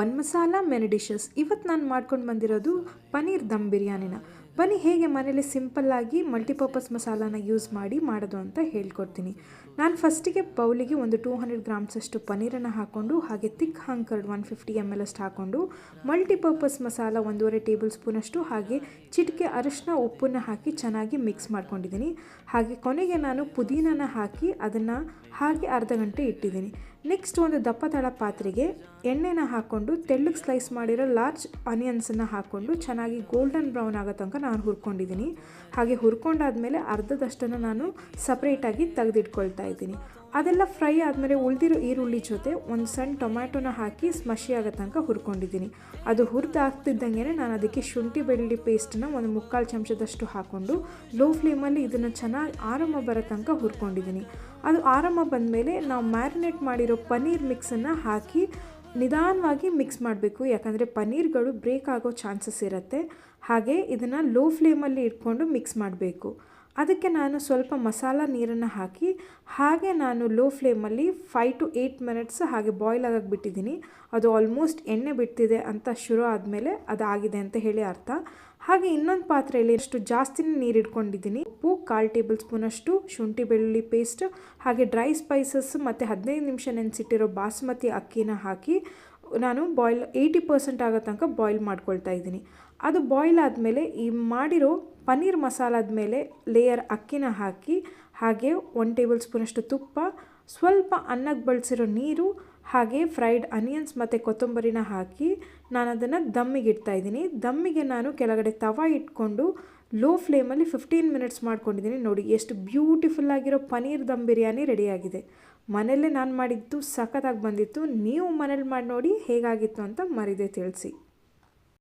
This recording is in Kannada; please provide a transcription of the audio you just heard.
One masala many dishes. ಇವತ್ತು ನಾನು ಮಾಡ್ಕೊಂಡು ಬಂದಿರೋದು ಪನ್ನೀರ್ ದಮ್ ಬಿರಿಯಾನಿನ. ಬನ್ನಿ ಹೇಗೆ ಮನೇಲಿ ಸಿಂಪಲ್ಲಾಗಿ ಮಲ್ಟಿಪರ್ಪಸ್ ಮಸಾಲಾನ ಯೂಸ್ ಮಾಡಿ ಮಾಡೋದು ಅಂತ ಹೇಳ್ಕೊಡ್ತೀನಿ. ನಾನು ಫಸ್ಟಿಗೆ ಬೌಲಿಗೆ ಒಂದು 200 ಗ್ರಾಮ್ಸಷ್ಟು ಪನ್ನೀರನ್ನು ಹಾಕ್ಕೊಂಡು, ಹಾಗೆ ತಿಕ್ ಹಂಕರ್ಡ್ 150 ml ಅಷ್ಟು ಹಾಕ್ಕೊಂಡು, ಮಲ್ಟಿಪರ್ಪಸ್ ಮಸಾಲ 1.5 ಟೇಬಲ್ ಸ್ಪೂನಷ್ಟು, ಹಾಗೆ ಚಿಟಿಕೆ ಅರಿಶಿನ ಉಪ್ಪನ್ನು ಹಾಕಿ ಚೆನ್ನಾಗಿ ಮಿಕ್ಸ್ ಮಾಡ್ಕೊಂಡಿದ್ದೀನಿ. ಹಾಗೆ ಕೊನೆಗೆ ನಾನು ಪುದೀನನ ಹಾಕಿ ಅದನ್ನು ಹಾಗೆ ಅರ್ಧ ಗಂಟೆ ಇಟ್ಟಿದ್ದೀನಿ. ನೆಕ್ಸ್ಟ್ ಒಂದು ದಪ್ಪ ತಳ ಪಾತ್ರೆಗೆ ಎಣ್ಣೆನ ಹಾಕ್ಕೊಂಡು ತೆಳ್ಳಗೆ ಸ್ಲೈಸ್ ಮಾಡಿರೋ ಲಾರ್ಜ್ ಆನಿಯನ್ಸನ್ನು ಹಾಕ್ಕೊಂಡು ಚೆನ್ನಾಗಿ ಗೋಲ್ಡನ್ ಬ್ರೌನ್ ಆಗೋ ತನಕ ನಾನು ಹುರ್ಕೊಂಡಿದ್ದೀನಿ. ಹಾಗೆ ಹುರ್ಕೊಂಡಾದಮೇಲೆ ಅರ್ಧದಷ್ಟನ್ನು ನಾನು ಸಪ್ರೇಟಾಗಿ ತೆಗೆದಿಟ್ಕೊಳ್ತಾ ಇದ್ದೀನಿ. ಅದೆಲ್ಲ ಫ್ರೈ ಆದಮೇಲೆ ಉಳಿದಿರೋ ಈರುಳ್ಳಿ ಜೊತೆ ಒಂದು ಸಣ್ಣ ಟೊಮ್ಯಾಟೊನ ಹಾಕಿ ಸ್ಮಶಿ ಆಗೋ ತನಕ ಹುರ್ಕೊಂಡಿದ್ದೀನಿ. ಅದು ಹುರಿದಾಗ್ತಿದ್ದಂಗೆ ನಾನು ಅದಕ್ಕೆ ಶುಂಠಿ ಬೆಳ್ಳುಳ್ಳಿ ಪೇಸ್ಟನ್ನ ಒಂದು 3/4 ಚಮಚದಷ್ಟು ಹಾಕ್ಕೊಂಡು ಲೋ ಫ್ಲೇಮಲ್ಲಿ ಇದನ್ನು ಚೆನ್ನಾಗಿ ಆರಾಮ ಬರೋ ತನಕ ಹುರ್ಕೊಂಡಿದ್ದೀನಿ. ಅದು ಆರಾಮ ಬಂದಮೇಲೆ ನಾವು ಮ್ಯಾರಿನೇಟ್ ಮಾಡಿರೋ ಪನ್ನೀರ್ ಮಿಕ್ಸನ್ನು ಹಾಕಿ ನಿಧಾನವಾಗಿ ಮಿಕ್ಸ್ ಮಾಡಬೇಕು, ಯಾಕಂದರೆ ಪನ್ನೀರ್ಗಳು ಬ್ರೇಕ್ ಆಗೋ ಚಾನ್ಸಸ್ ಇರುತ್ತೆ. ಹಾಗೆ ಇದನ್ನು ಲೋ ಫ್ಲೇಮಲ್ಲಿ ಇಟ್ಕೊಂಡು ಮಿಕ್ಸ್ ಮಾಡಬೇಕು. ಅದಕ್ಕೆ ನಾನು ಸ್ವಲ್ಪ ಮಸಾಲ ನೀರನ್ನು ಹಾಕಿ ಹಾಗೆ ನಾನು ಲೋ ಫ್ಲೇಮಲ್ಲಿ 5 to 8 minutes ಹಾಗೆ ಬಾಯ್ಲ್ ಆಗಕ್ಕೆ ಬಿಟ್ಟಿದ್ದೀನಿ. ಅದು ಆಲ್ಮೋಸ್ಟ್ ಎಣ್ಣೆ ಬಿಡ್ತಿದೆ ಅಂತ ಶುರು ಆದಮೇಲೆ ಅದಾಗಿದೆ ಅಂತ ಹೇಳಿ ಅರ್ಥ. ಹಾಗೆ ಇನ್ನೊಂದು ಪಾತ್ರೆಯಲ್ಲಿ ಅಷ್ಟು ಜಾಸ್ತಿನೇ ನೀರು ಇಟ್ಕೊಂಡಿದ್ದೀನಿ. ಉಪ್ಪು 1/4 ಟೇಬಲ್ ಸ್ಪೂನಷ್ಟು, ಶುಂಠಿ ಬೆಳ್ಳುಳ್ಳಿ ಪೇಸ್ಟ್, ಹಾಗೆ ಡ್ರೈ ಸ್ಪೈಸಸ್ ಮತ್ತು 15 ನಿಮಿಷ ನೆನೆಸಿಟ್ಟಿರೋ ಬಾಸ್ಮತಿ ಅಕ್ಕಿನ ಹಾಕಿ ನಾನು 80% ಆಗೋ ತನಕ ಬಾಯ್ಲ್ ಮಾಡ್ಕೊಳ್ತಾ ಇದ್ದೀನಿ. ಅದು ಬಾಯ್ಲ್ ಆದಮೇಲೆ ಈ ಮಾಡಿರೋ ಪನ್ನೀರ್ ಮಸಾಲಾದ ಮೇಲೆ ಲೇಯರ್ ಅಕ್ಕಿನ ಹಾಕಿ, ಹಾಗೆ 1 ಟೇಬಲ್ ಸ್ಪೂನಷ್ಟು ತುಪ್ಪ, ಸ್ವಲ್ಪ ಅನ್ನಕ್ಕೆ ಬಳಸಿರೋ ನೀರು, ಹಾಗೆ ಫ್ರೈಡ್ ಆನಿಯನ್ಸ್ ಮತ್ತು ಕೊತ್ತಂಬರಿನ ಹಾಕಿ ನಾನು ಅದನ್ನು ದಮ್ಮಿಗೆ ಇಡ್ತಾಯಿದ್ದೀನಿ. ದಮ್ಮಿಗೆ ನಾನು ಕೆಳಗಡೆ ತವ ಇಟ್ಕೊಂಡು ಲೋ ಫ್ಲೇಮಲ್ಲಿ 15 minutes ಮಾಡ್ಕೊಂಡಿದ್ದೀನಿ. ನೋಡಿ ಎಷ್ಟು ಬ್ಯೂಟಿಫುಲ್ಲಾಗಿರೋ ಪನ್ನೀರ್ ದಮ್ ಬಿರಿಯಾನಿ ರೆಡಿಯಾಗಿದೆ. ಮನೆಯಲ್ಲೇ ನಾನು ಮಾಡಿದ್ದು ಸಖತ್ತಾಗಿ ಬಂದಿತ್ತು. ನೀವು ಮನೇಲಿ ಮಾಡಿ ನೋಡಿ ಹೇಗಾಗಿತ್ತು ಅಂತ ಮರಿದೇ ತಿಳಿಸಿ.